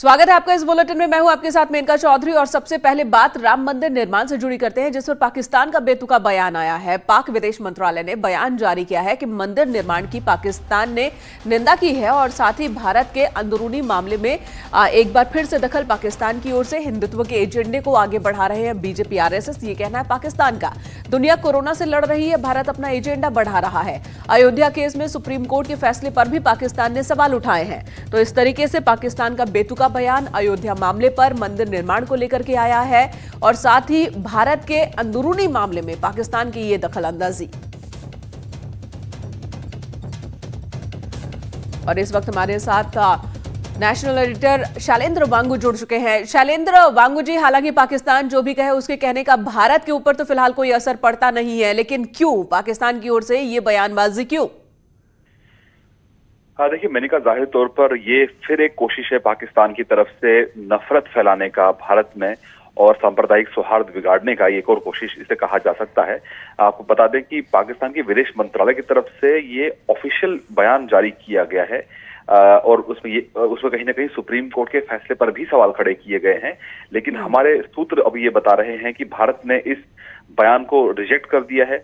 स्वागत है आपका इस बुलेटिन में। मैं हूं आपके साथ मेनका चौधरी और सबसे पहले बात राम मंदिर निर्माण से जुड़ी करते हैं, जिस पर पाकिस्तान का बेतुका बयान आया है। पाक विदेश मंत्रालय ने बयान जारी किया है कि मंदिर निर्माण की पाकिस्तान ने निंदा की है और साथ ही भारत के अंदरूनी मामले में एक बार फिर से दखल पाकिस्तान की ओर से हिंदुत्व के एजेंडे को आगे बढ़ा रहे हैं बीजेपी आरएसएस। ये कहना है पाकिस्तान का। दुनिया कोरोना से लड़ रही है, भारत अपना एजेंडा बढ़ा रहा है। अयोध्या केस में सुप्रीम कोर्ट के फैसले पर भी पाकिस्तान ने सवाल उठाए हैं। तो इस तरीके से पाकिस्तान का बेतुका बयान अयोध्या मामले पर, मंदिर निर्माण को लेकर के आया है और साथ ही भारत के अंदरूनी मामले में पाकिस्तान की ये दखलंदाजी। और इस वक्त हमारे साथ नेशनल एडिटर शैलेंद्र वांगू जुड़ चुके हैं। शैलेंद्र वांगू जी, हालांकि पाकिस्तान जो भी कहे उसके कहने का भारत के ऊपर तो फिलहाल कोई असर पड़ता नहीं है, लेकिन क्यों पाकिस्तान की ओर से ये बयानबाजी क्यों? हाँ, देखिए मेनका, जाहिर तौर पर ये फिर एक कोशिश है पाकिस्तान की तरफ से नफरत फैलाने का भारत में और सांप्रदायिक सौहार्द बिगाड़ने का। एक और कोशिश इसे कहा जा सकता है। आपको बता दें कि पाकिस्तान के विदेश मंत्रालय की तरफ से ये ऑफिशियल बयान जारी किया गया है और उसमें कहीं ना कहीं सुप्रीम कोर्ट के फैसले पर भी सवाल खड़े किए गए हैं। लेकिन हमारे सूत्र अभी ये बता रहे हैं कि भारत ने इस बयान को रिजेक्ट कर दिया है,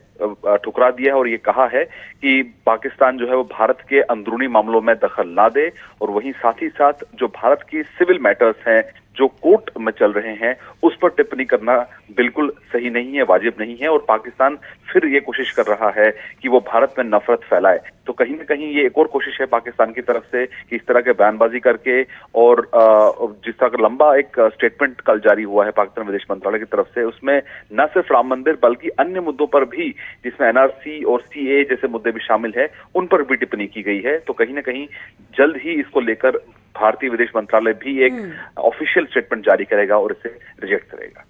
ठुकरा दिया है और ये कहा है कि पाकिस्तान जो है वो भारत के अंदरूनी मामलों में दखल ना दे और वहीं साथ ही साथ जो भारत की सिविल मैटर्स हैं जो कोर्ट में चल रहे हैं उस पर टिप्पणी करना बिल्कुल सही नहीं है, वाजिब नहीं है। और पाकिस्तान फिर ये कोशिश कर रहा है कि वो भारत में नफरत फैलाए। तो कहीं ना कहीं ये एक और कोशिश है पाकिस्तान की तरफ से कि इस तरह के बयानबाजी करके और जिस तरह का लंबा एक स्टेटमेंट कल जारी हुआ है पाकिस्तान विदेश मंत्रालय की तरफ से, उसमें न सिर्फ राम मंदिर बल्कि अन्य मुद्दों पर भी, जिसमें एनआरसी और सीए जैसे मुद्दे भी शामिल है, उन पर भी टिप्पणी की गई है। तो कहीं ना कहीं जल्द ही इसको लेकर भारतीय विदेश मंत्रालय भी एक ऑफिशियल स्टेटमेंट जारी करेगा और इसे रिजेक्ट करेगा।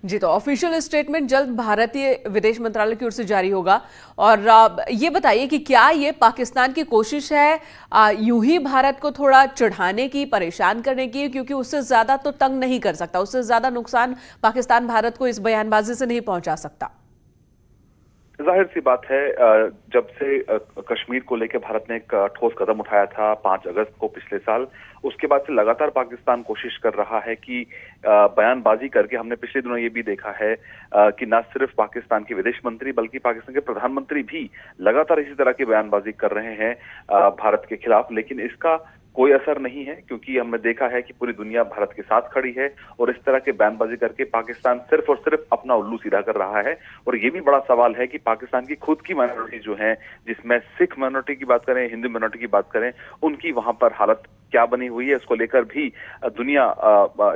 जी, तो ऑफिशियल स्टेटमेंट जल्द भारतीय विदेश मंत्रालय की ओर से जारी होगा। और ये बताइए कि क्या ये पाकिस्तान की कोशिश है यूं ही भारत को थोड़ा चिढ़ाने की, परेशान करने की, क्योंकि उससे ज्यादा तो तंग नहीं कर सकता, उससे ज्यादा नुकसान पाकिस्तान भारत को इस बयानबाजी से नहीं पहुंचा सकता? जाहिर सी बात है, जब से कश्मीर को लेकर भारत ने एक ठोस कदम उठाया था 5 अगस्त को पिछले साल, उसके बाद से लगातार पाकिस्तान कोशिश कर रहा है कि बयानबाजी करके, हमने पिछले दिनों ये भी देखा है कि न सिर्फ पाकिस्तान के विदेश मंत्री बल्कि पाकिस्तान के प्रधानमंत्री भी लगातार इसी तरह की बयानबाजी कर रहे हैं भारत के खिलाफ। लेकिन इसका कोई असर नहीं है क्योंकि हमने देखा है कि पूरी दुनिया भारत के साथ खड़ी है और इस तरह के बयानबाजी करके पाकिस्तान सिर्फ और सिर्फ अपना उल्लू सीधा कर रहा है। और ये भी बड़ा सवाल है कि पाकिस्तान की खुद की माइनॉरिटी जो है, जिसमें सिख माइनॉरिटी की बात करें, हिंदू माइनॉरिटी की बात करें, उनकी वहां पर हालत क्या बनी हुई है, इसको लेकर भी दुनिया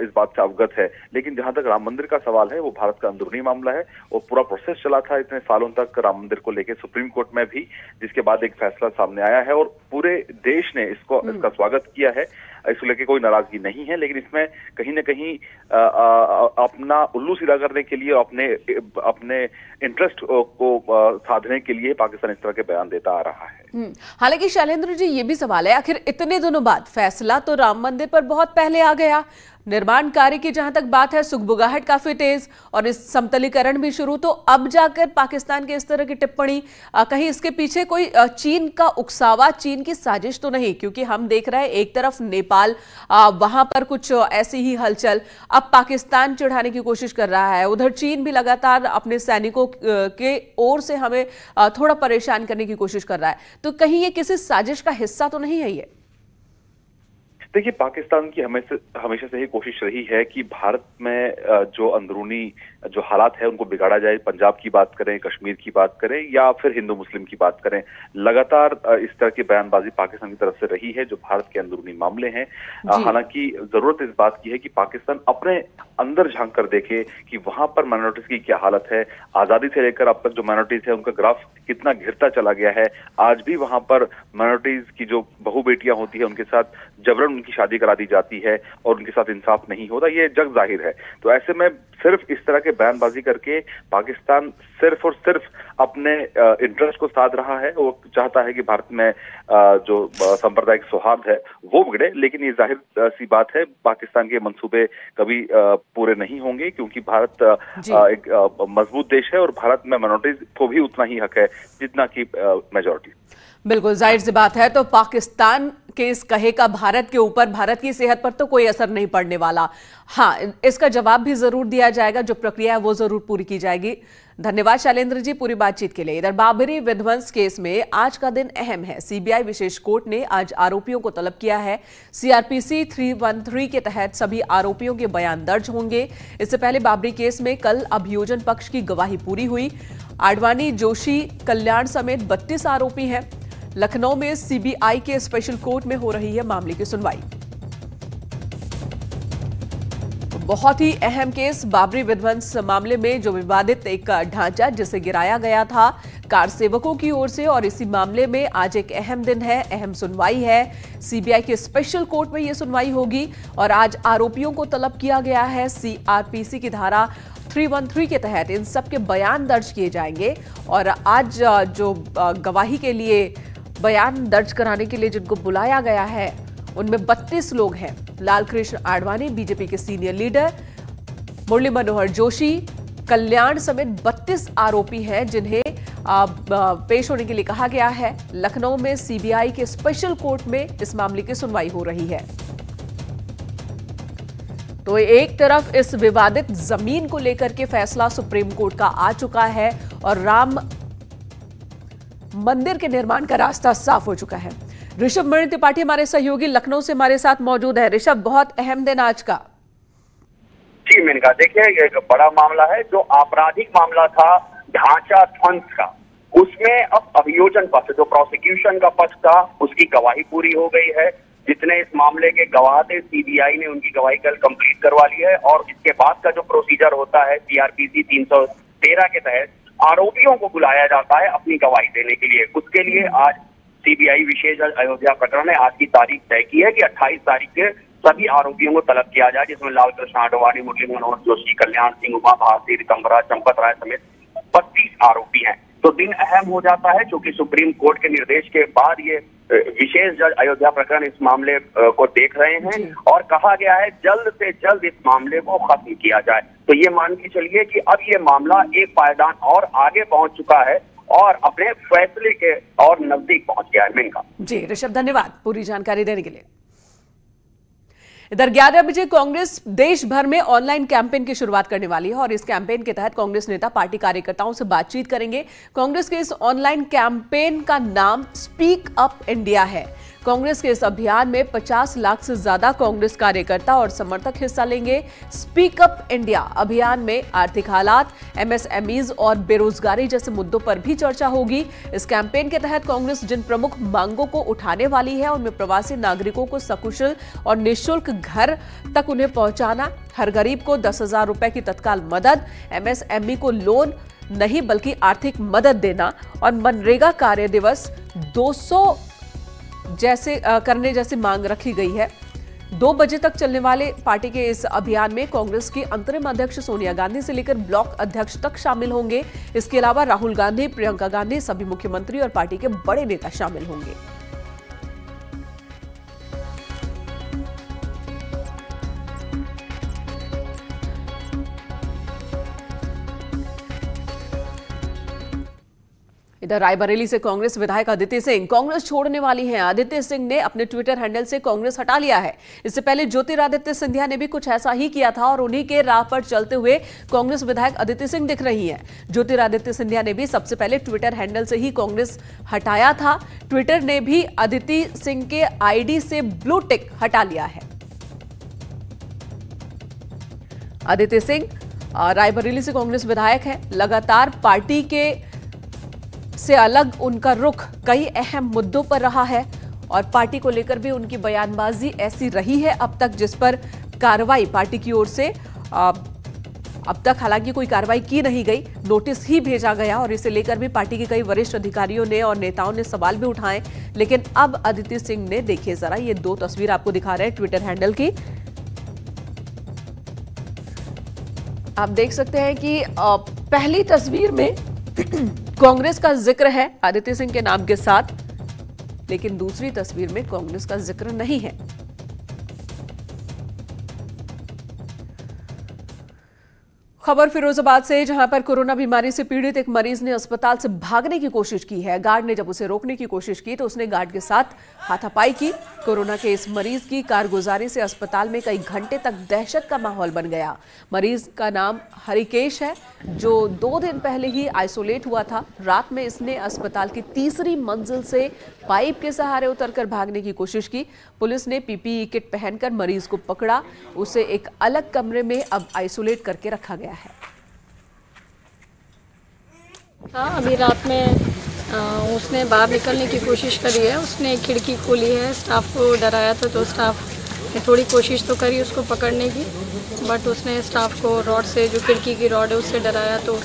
इस बात से अवगत है। लेकिन जहां तक राम मंदिर का सवाल है, वो भारत का अंदरूनी मामला है और पूरा प्रोसेस चला था इतने सालों तक राम मंदिर को लेकर सुप्रीम कोर्ट में भी, जिसके बाद एक फैसला सामने आया है और पूरे देश ने इसका स्वागत किया है। इसको लेकर कोई नाराजगी नहीं है, लेकिन इसमें कहीं ना कहीं अपना उल्लू सीधा करने के लिए, अपने इंटरेस्ट को साधने के लिए पाकिस्तान इस तरह के बयान देता आ रहा है। हालांकि शैलेंद्र जी, ये भी सवाल है, आखिर इतने दिनों बाद फैसला तो राम मंदिर पर बहुत पहले आ गया, निर्माण कार्य की जहां तक बात है सुगबुगाहट काफी तेज और इस समतलीकरण भी शुरू, तो अब जाकर पाकिस्तान के इस तरह की टिप्पणी, कहीं इसके पीछे कोई चीन का उकसावा, चीन की साजिश तो नहीं? क्योंकि हम देख रहे हैं एक तरफ नेपाल, वहां पर कुछ ऐसी ही हलचल, अब पाकिस्तान चिढ़ाने की कोशिश कर रहा है, उधर चीन भी लगातार अपने सैनिकों के ओर से हमें थोड़ा परेशान करने की कोशिश कर रहा है। तो कहीं ये किसी साजिश का हिस्सा तो नहीं है ये? देखिए, पाकिस्तान की हमेशा से ही कोशिश रही है कि भारत में जो अंदरूनी जो हालात है उनको बिगाड़ा जाए। पंजाब की बात करें, कश्मीर की बात करें या फिर हिंदू मुस्लिम की बात करें, लगातार इस तरह की बयानबाजी पाकिस्तान की तरफ से रही है जो भारत के अंदरूनी मामले हैं। हालांकि जरूरत इस बात की है कि पाकिस्तान अपने अंदर झांक कर देखे कि वहां पर माइनॉरिटीज की क्या हालत है। आजादी से लेकर अब तक जो माइनॉरिटीज है उनका ग्राफ कितना घिरता चला गया है। आज भी वहां पर माइनॉरिटीज की जो बहू बेटियां होती है उनके साथ जबरन उनकी शादी करा दी जाती है और उनके साथ इंसाफ नहीं होता, ये जग जाहिर है। तो ऐसे में सिर्फ इस तरह के बयानबाजी करके पाकिस्तान सिर्फ और सिर्फ अपने इंटरेस्ट को साध रहा है। वो चाहता है कि भारत में जो सांप्रदायिक सौहार्द है वो बिगड़े, लेकिन ये जाहिर सी बात है पाकिस्तान के मंसूबे कभी पूरे नहीं होंगे क्योंकि भारत एक मजबूत देश है और भारत में माइनॉरिटीज को भी उतना ही हक है जितना कि मेजॉरिटी। बिल्कुल जाहिर सी बात है। तो पाकिस्तान केस कहेगा भारत के ऊपर, भारत की सेहत पर तो कोई असर नहीं पड़ने वाला। हाँ, इसका जवाब भी जरूर दिया जाएगा, जो प्रक्रिया है वो जरूर पूरी की जाएगी। धन्यवाद शैलेंद्र जी पूरी बातचीत के लिए। इधर बाबरी विध्वंस केस में आज का दिन अहम है। सीबीआई विशेष कोर्ट ने आज आरोपियों को तलब किया है। सीआरपीसी 313 के तहत सभी आरोपियों के बयान दर्ज होंगे। इससे पहले बाबरी केस में कल अभियोजन पक्ष की गवाही पूरी हुई। आडवाणी, जोशी, कल्याण समेत 32 आरोपी हैं। लखनऊ में सीबीआई के स्पेशल कोर्ट में हो रही है मामले की सुनवाई। बहुत ही अहम केस बाबरी विध्वंस मामले में जो विवादित एक ढांचा जिसे गिराया गया था कार सेवकों की ओर से, और इसी मामले में आज एक अहम दिन है, अहम सुनवाई है। सीबीआई के स्पेशल कोर्ट में यह सुनवाई होगी और आज आरोपियों को तलब किया गया है। सीआरपीसी की धारा 313 के तहत इन सब के बयान दर्ज किए जाएंगे और आज जो गवाही के लिए बयान दर्ज कराने के लिए जिनको बुलाया गया है उनमें 32 लोग हैं। लालकृष्ण आडवाणी, बीजेपी के सीनियर लीडर, मुरली मनोहर जोशी, कल्याण समेत 32 आरोपी हैं जिन्हें पेश होने के लिए कहा गया है। लखनऊ में सीबीआई के स्पेशल कोर्ट में इस मामले की सुनवाई हो रही है। तो एक तरफ इस विवादित जमीन को लेकर के फैसला सुप्रीम कोर्ट का आ चुका है और राम मंदिर के निर्माण का रास्ता साफ हो चुका है। ऋषभ मणि त्रिपाठी हमारे सहयोगी लखनऊ से हमारे साथ मौजूद है। ऋषभ, बहुत अहम दिन आज का। जी मेनका, देखिए ये एक बड़ा मामला है। जो आपराधिक मामला था ढांचा ध्वंस का, उसमें अब अभियोजन पक्ष, जो प्रोसिक्यूशन का पक्ष था, उसकी गवाही पूरी हो गई है। जितने इस मामले के गवाह थे, सीबीआई ने उनकी गवाही कल कंप्लीट करवा ली है और इसके बाद का जो प्रोसीजर होता है सीआरपीसी 313 के तहत आरोपियों को बुलाया जाता है अपनी गवाही देने के लिए। उसके लिए आज सीबीआई विशेष अयोध्या प्रकरण ने आज की तारीख तय की है कि 28 तारीख के सभी आरोपियों को तलब किया जाए, जिसमें लालकृष्ण आडवाणी, मुरली मनोहर जोशी, कल्याण सिंह, उमा भारती, रितंबरा, चंपत राय समेत 32 आरोपी हैं। तो दिन अहम हो जाता है क्योंकि सुप्रीम कोर्ट के निर्देश के बाद ये विशेष जज अयोध्या प्रकरण इस मामले को देख रहे हैं और कहा गया है जल्द से जल्द इस मामले को खत्म किया जाए। तो ये मान के चलिए कि अब ये मामला एक पायदान और आगे पहुंच चुका है और अपने फैसले के और नजदीक पहुंच गया है। मेनका जी ऋषभ, धन्यवाद पूरी जानकारी देने के लिए। इधर 11 बजे कांग्रेस देश भर में ऑनलाइन कैंपेन की शुरुआत करने वाली है और इस कैंपेन के तहत कांग्रेस नेता पार्टी कार्यकर्ताओं से बातचीत करेंगे। कांग्रेस के इस ऑनलाइन कैंपेन का नाम स्पीक अप इंडिया है। कांग्रेस के इस अभियान में 50 लाख से ज्यादा कांग्रेस कार्यकर्ता और समर्थक हिस्सा लेंगे। स्पीक अप इंडिया अभियान में आर्थिक हालात, एमएसएमईज और बेरोजगारी जैसे मुद्दों पर भी चर्चा होगी। इस कैंपेन के तहत कांग्रेस जिन प्रमुख मांगों को उठाने वाली है उनमें प्रवासी नागरिकों को सकुशल और निःशुल्क घर तक उन्हें पहुंचाना, हर गरीब को 10,000 रुपए की तत्काल मदद, एमएसएमई को लोन नहीं बल्कि आर्थिक मदद देना और मनरेगा कार्य दिवस 200 करने जैसी मांग रखी गई है। 2 बजे तक चलने वाले पार्टी के इस अभियान में कांग्रेस की अंतरिम अध्यक्ष सोनिया गांधी से लेकर ब्लॉक अध्यक्ष तक शामिल होंगे। इसके अलावा राहुल गांधी, प्रियंका गांधी, सभी मुख्यमंत्री और पार्टी के बड़े नेता शामिल होंगे। इधर रायबरेली से कांग्रेस विधायक अदिति सिंह कांग्रेस छोड़ने वाली हैं। अदिति सिंह ने अपने ट्विटर हैंडल से कांग्रेस हटा लिया है। इससे पहले ज्योतिरादित्य सिंधिया ने भी कुछ ऐसा ही किया था और उन्हीं के राह पर चलते हुए कांग्रेस विधायक अदिति सिंह दिख रही हैं। ज्योतिरादित्य सिंधिया ने भी सबसे पहले ट्विटर हैंडल से ही कांग्रेस हटाया था। ट्विटर ने भी अदिति सिंह के आईडी से ब्लू टिक हटा लिया है। अदिति सिंह रायबरेली से कांग्रेस विधायक हैं। लगातार पार्टी के से अलग उनका रुख कई अहम मुद्दों पर रहा है और पार्टी को लेकर भी उनकी बयानबाजी ऐसी रही है अब तक, जिस पर कार्रवाई पार्टी की ओर से अब तक हालांकि कोई कार्रवाई की नहीं गई, नोटिस ही भेजा गया और इसे लेकर भी पार्टी के कई वरिष्ठ अधिकारियों ने और नेताओं ने सवाल भी उठाए। लेकिन अब अदिति सिंह ने, देखिए जरा, ये 2 तस्वीर आपको दिखा रहे हैं ट्विटर हैंडल की। आप देख सकते हैं कि पहली तस्वीर में कांग्रेस का जिक्र है अदिति सिंह के नाम के साथ, लेकिन दूसरी तस्वीर में कांग्रेस का जिक्र नहीं है। खबर फिरोजाबाद से, जहां पर कोरोना बीमारी से पीड़ित एक मरीज ने अस्पताल से भागने की कोशिश की है। गार्ड ने जब उसे रोकने की कोशिश की तो उसने गार्ड के साथ हाथापाई की। कोरोना के इस मरीज की कारगुजारी से अस्पताल में कई घंटे तक दहशत का माहौल बन गया। मरीज का नाम हरिकेश है, जो 2 दिन पहले ही आइसोलेट हुआ था। रात में इसने अस्पताल की तीसरी मंजिल से पाइप के सहारे उतरकर भागने की कोशिश की। पुलिस ने पीपीई किट पहनकर मरीज को पकड़ा। उसे एक अलग कमरे में अब आइसोलेट करके रखा गया है। हाँ, अभी रात में उसने बाहर निकलने की कोशिश करी है। उसने खिड़की खोली है, स्टाफ को डराया था तो स्टाफ ने थोड़ी कोशिश तो करी उसको पकड़ने की, बट उसने स्टाफ को रॉड से, जो खिड़की की रॉड है उससे डराया तो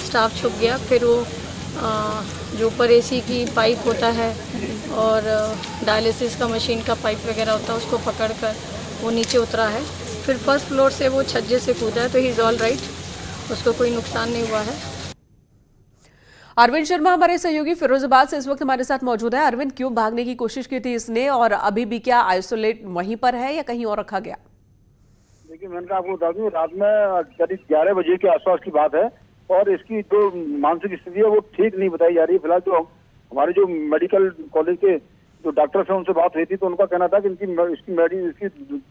स्टाफ छुप गया। फिर वो जो ऊपर एसी की पाइप होता है और डायलिसिस का मशीन का पाइप वगैरह होता है उसको पकड़कर वो नीचे उतरा है। फिर फर्स्ट फ्लोर से वो छज्जे से कूदा है तो ही इज़ ऑल राइट, उसको कोई नुकसान नहीं हुआ है। अरविंद शर्मा हमारे सहयोगी फिरोजाबाद से इस वक्त हमारे साथ मौजूद है। अरविंद, क्यों भागने की कोशिश की थी इसने और अभी भी क्या आइसोलेट वहीं पर है या कहीं और रखा गया? देखिए, मैंने आपको बता दूं, रात में करीब 11 बजे के आसपास की बात है और इसकी जो मानसिक स्थिति है वो ठीक नहीं बताई जा रही है। फिलहाल जो हमारे जो मेडिकल कॉलेज के जो डॉक्टर्स हैं उनसे बात हुई थी तो उनका कहना था कि इसकी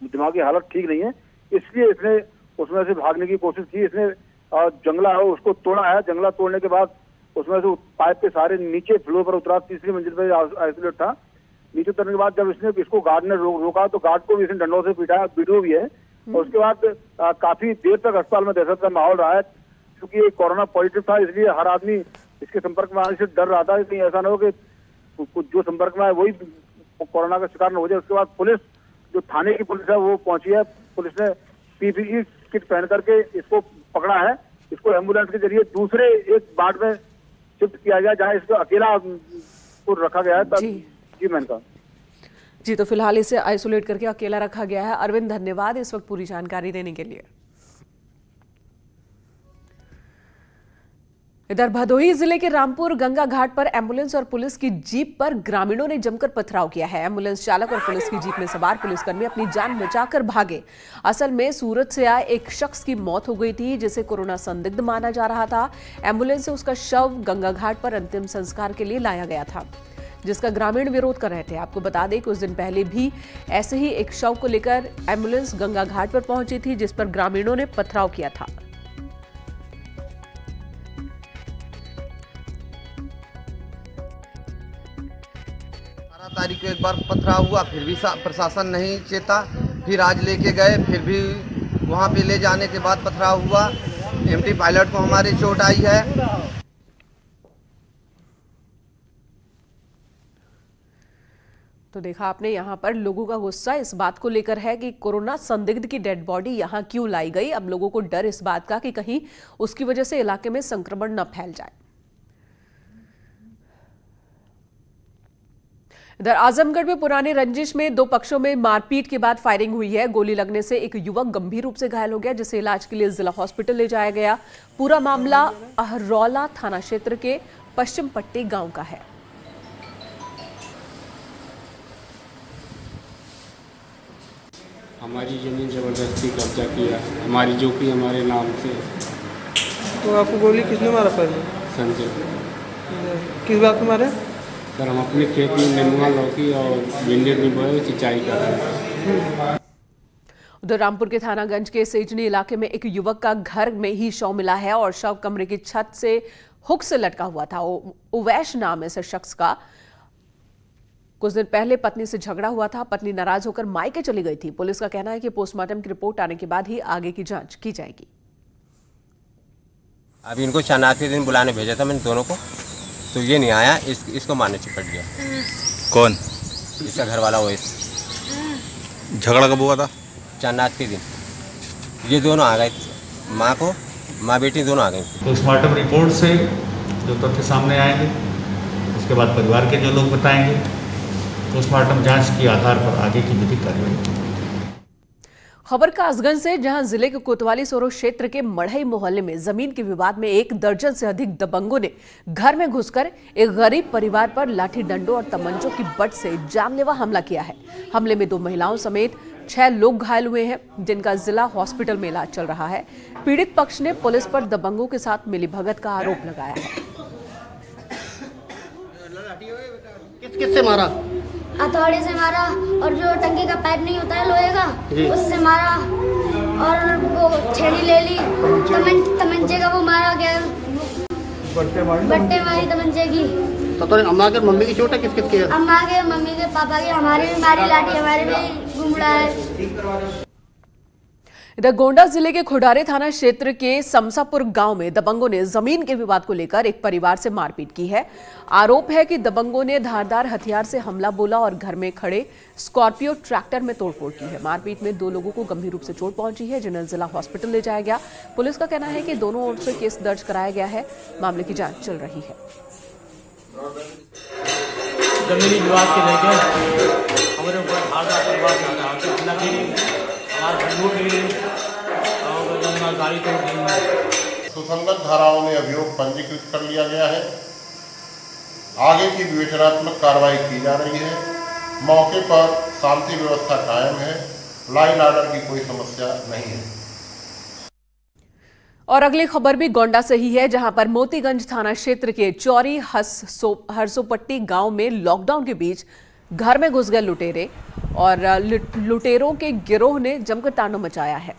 दिमागी हालत ठीक नहीं है, इसलिए इसने उसमें से भागने की कोशिश की। इसने जंगला है उसको तोड़ा है। जंगला तोड़ने के बाद उसमें से पाइप के सहारे नीचे फ्लोर पर उतरा, तीसरी मंजिल पर आइसोलेट था। नीचे उतरने के बाद जब इसको गार्ड ने रोका तो गार्ड को भी इसने डंडों से पीटा, वीडियो भी है। और उसके बाद काफी देर तक अस्पताल में दहशत का माहौल रहा है, क्योंकि ये कोरोना पॉजिटिव था, इसलिए हर आदमी इसके संपर्क में आने से डर रहा था। कहीं ऐसा ना हो कि जो संपर्क में आए वही कोरोना का शिकार न हो जाए। उसके बाद पुलिस, जो थाने की पुलिस है वो पहुंची है। पुलिस ने पीपीई किट पहन करके इसको पकड़ा है। इसको एम्बुलेंस के जरिए दूसरे एक वार्ड में शिफ्ट किया गया, जहां इसको अकेला को रखा गया है। जी मैंने कहा जी, तो फिलहाल इसे आइसोलेट करके अकेला रखा गया है। अरविंद, धन्यवाद इस वक्त पूरी जानकारी देने के लिए। इधर भदोही जिले के रामपुर गंगा घाट पर एम्बुलेंस और पुलिस की जीप पर ग्रामीणों ने जमकर पथराव किया है। एम्बुलेंस चालक और पुलिस की जीप में सवार पुलिसकर्मी अपनी जान बचाकर भागे। असल में सूरत से आए एक शख्स की मौत हो गई थी, जिसे कोरोना संदिग्ध माना जा रहा था। एम्बुलेंस से उसका शव गंगा घाट पर अंतिम संस्कार के लिए लाया गया था, जिसका ग्रामीण विरोध कर रहे थे। आपको बता दें कुछ दिन पहले भी ऐसे ही एक शव को लेकर एम्बुलेंस गंगा घाट पर पहुंची थी, जिस पर ग्रामीणों ने पथराव किया था। 12 तारीख को एक बार पथराव हुआ, फिर भी प्रशासन नहीं चेता। फिर आज लेके गए, फिर भी वहां पे ले जाने के बाद पथराव हुआ। एमटी पायलट को हमारे चोट आई है। तो देखा आपने, यहाँ पर लोगों का गुस्सा इस बात को लेकर है कि कोरोना संदिग्ध की डेड बॉडी यहाँ क्यों लाई गई। अब लोगों को डर इस बात का कि कहीं उसकी वजह से इलाके में संक्रमण न फैल जाए। इधर आजमगढ़ में पुराने रंजिश में 2 पक्षों में मारपीट के बाद फायरिंग हुई है। गोली लगने से एक युवक गंभीर रूप से घायल हो गया, जिसे इलाज के लिए जिला हॉस्पिटल ले जाया गया। पूरा मामला अहरौला थाना क्षेत्र के पश्चिम पट्टी गांव का है। हमारी जमीन जबरदस्ती कब्जा किया, हमारी जोपी हमारे नाम से। तो आपको गोली किसने मारा पहले? संजय। किस बात में मारे? सर, हम अपनी खेती में नेनुआ, लौकी और भिंडी भी बोए, सिंचाई कर रहे हैं। उधर रामपुर के थानागंज के सेजनी इलाके में एक युवक का घर में ही शव मिला है और शव कमरे की छत से हुक से लटका हुआ था। उवैश नाम है इस शख्स का। कुछ दिन पहले पत्नी से झगड़ा हुआ था, पत्नी नाराज होकर मायके चली गई थी। पुलिस का कहना है कि पोस्टमार्टम की रिपोर्ट आने के बाद ही आगे की जांच की जाएगी। अभी इनको शनाख्त के दिन बुलाने भेजा था मैंने दोनों को, तो ये नहीं आया। इसको मारने चिपट गया। कौन? इसका घर वाला वो। झगड़ा कब हुआ था? शनाख्त के दिन ये दोनों आ गए, माँ बेटी दोनों आ गई। पोस्टमार्टम रिपोर्ट से जो तथ्य सामने आएंगे उसके बाद परिवार के जो लोग बताएंगे, पोस्टमार्टम जांच के आधार पर आगे की विधिक कार्रवाई। खबर कासगंज से, जहां जिले के कोतवाली सोरो क्षेत्र के मढ़ई मोहल्ले में जमीन के विवाद में 1 दर्जन से अधिक दबंगों ने घर में घुसकर एक गरीब परिवार पर लाठी डंडों और तमंचों की बट से जानलेवा हमला किया है। हमले में 2 महिलाओं समेत 6 लोग घायल हुए हैं, जिनका जिला हॉस्पिटल में इलाज चल रहा है। पीड़ित पक्ष ने पुलिस पर दबंगों के साथ मिलीभगत का आरोप लगाया है। किससे मारा? हथौड़े से मारा, और जो टंकी का पाइप नहीं होता है लोहे का, उससे मारा, और वो छेड़ी ले ली, तमंचे का वो मारा गया, बट्टे मारी तमंचे की। तो अम्मा के मम्मी की चोट है? किस की? अम्मा के, मम्मी के, पापा के, हमारे भी मारी लाठी, हमारे भी घुमड़ा है। इधर गोंडा जिले के खुडारे थाना क्षेत्र के समसापुर गांव में दबंगों ने जमीन के विवाद को लेकर एक परिवार से मारपीट की है। आरोप है कि दबंगों ने धारदार हथियार से हमला बोला और घर में खड़े स्कॉर्पियो ट्रैक्टर में तोड़फोड़ की है। मारपीट में 2 लोगों को गंभीर रूप से चोट पहुंची है, जिन्हें जिला हॉस्पिटल ले जाया गया। पुलिस का कहना है कि दोनों ओर से केस दर्ज कराया गया है, मामले की जांच चल रही है। जमीनी विवाद के लेकर हमारे ऊपर धारदार विवाद आ रहा है, हमला की, गाड़ी तोड़ दी। सुसंगत धाराओं में अभियोग पंजीकृत कर लिया गया है। आगे की विवेचनात्मक कार्रवाई की जा रही है। मौके पर शांति व्यवस्था कायम है, लॉ एंड ऑर्डर की कोई समस्या नहीं है। और अगली खबर भी गोंडा से ही है, जहां पर मोतीगंज थाना क्षेत्र के चौरी हरसोपट्टी गांव में लॉकडाउन के बीच घर में घुस गए लुटेरे और लुटेरों के गिरोह ने जमकर तांडव मचाया है।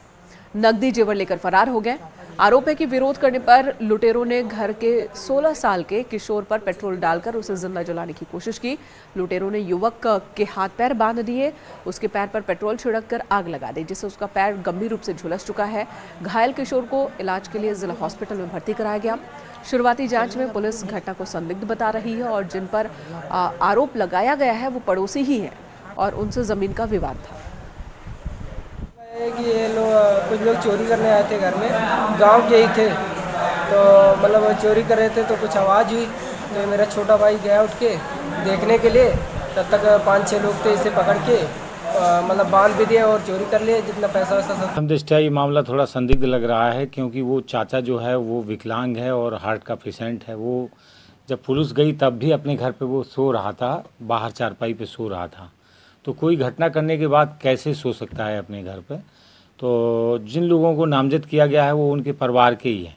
नकदी जेवर लेकर फरार हो गए। आरोप है कि विरोध करने पर लुटेरों ने घर के 16 साल के किशोर पर पेट्रोल डालकर उसे जिंदा जलाने की कोशिश की। लुटेरों ने युवक के हाथ पैर बांध दिए, उसके पैर पर पेट्रोल छिड़ककर आग लगा दी, जिससे उसका पैर गंभीर रूप से झुलस चुका है। घायल किशोर को इलाज के लिए जिला हॉस्पिटल में भर्ती कराया गया। शुरुआती जांच में पुलिस घटना को संदिग्ध बता रही है और जिन पर आरोप लगाया गया है वो पड़ोसी ही हैं और उनसे जमीन का विवाद था। कि ये कुछ लोग चोरी करने आए थे घर में, गांव के ही थे, तो मतलब चोरी कर रहे थे तो कुछ आवाज़ हुई, तो मेरा छोटा भाई गया उठ के देखने के लिए। तब तक 5-6 लोग थे, इसे पकड़ के मतलब बांध भी दिया और चोरी कर लिया जितना पैसा वैसा सब। हम दृष्टया ये मामला थोड़ा संदिग्ध लग रहा है, क्योंकि वो चाचा जो है वो विकलांग है और हार्ट का पेशेंट है। वो जब पुलिस गई तब भी अपने घर पे वो सो रहा था, बाहर चारपाई पे सो रहा था। तो कोई घटना करने के बाद कैसे सो सकता है अपने घर पे? तो जिन लोगों को नामजद किया गया है वो उनके परिवार के ही हैं।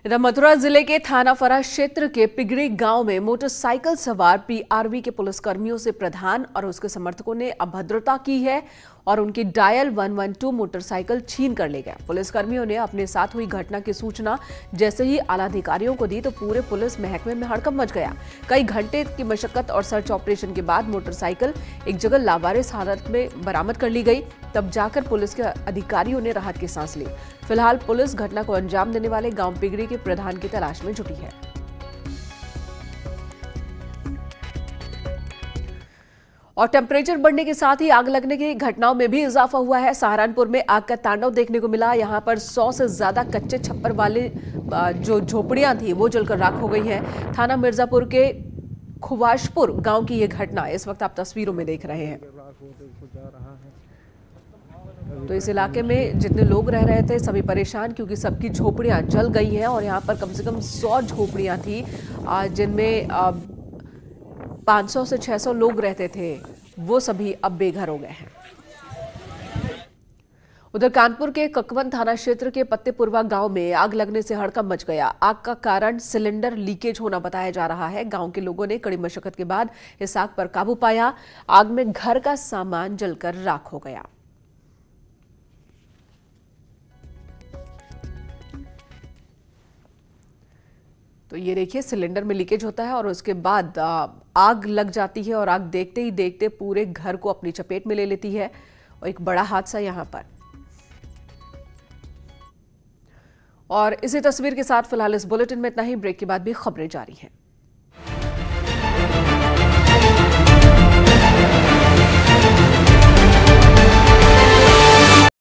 इधर मथुरा जिले के थानाफरा क्षेत्र के पिगड़ी गांव में मोटरसाइकिल सवार पीआरवी के पुलिसकर्मियों से प्रधान और उसके समर्थकों ने अभद्रता की है और उनकी डायल 112 मोटरसाइकिल छीन कर ले गए। पुलिसकर्मियों ने अपने साथ हुई घटना की सूचना जैसे ही आलाधिकारियों को दी तो पूरे पुलिस महकमे में हड़कंप मच गया। कई घंटे की मशक्कत और सर्च ऑपरेशन के बाद मोटरसाइकिल एक जगह लावारिस हालत में बरामद कर ली गई। तब जाकर पुलिस के अधिकारियों ने राहत की सांस ली। फिलहाल पुलिस घटना को अंजाम देने वाले गांव पिगड़ी के प्रधान की तलाश में जुटी है। और टेम्परेचर बढ़ने के साथ ही आग लगने की घटनाओं में भी इजाफा हुआ है। सहारनपुर में आग का तांडव देखने को मिला। यहां पर 100 से ज्यादा कच्चे छप्पर वाले जो झोपड़ियां थी वो जलकर राख हो गई हैं। थाना मिर्जापुर के खुवाशपुर गांव की ये घटना इस वक्त आप तस्वीरों में देख रहे हैं। तो इस इलाके में जितने लोग रह रहे थे सभी परेशान, क्योंकि सबकी झोपड़ियां जल गई हैं और यहाँ पर कम से कम 100 झोपड़ियां थी जिनमें 500 से 600 लोग रहते थे, वो सभी अब बेघर हो गए हैं। उधर कानपुर के ककवन थाना क्षेत्र के पत्तेपुरवा गांव में आग लगने से हड़कंप मच गया। आग का कारण सिलेंडर लीकेज होना बताया जा रहा है। गांव के लोगों ने कड़ी मशक्कत के बाद इस आग पर काबू पाया। आग में घर का सामान जलकर राख हो गया। तो ये देखिए, सिलेंडर में लीकेज होता है और उसके बाद आग लग जाती है और आग देखते ही देखते पूरे घर को अपनी चपेट में ले लेती है और एक बड़ा हादसा यहां पर। और इसी तस्वीर के साथ फिलहाल इस बुलेटिन में इतना ही। ब्रेक के बाद भी खबरें जारी हैं।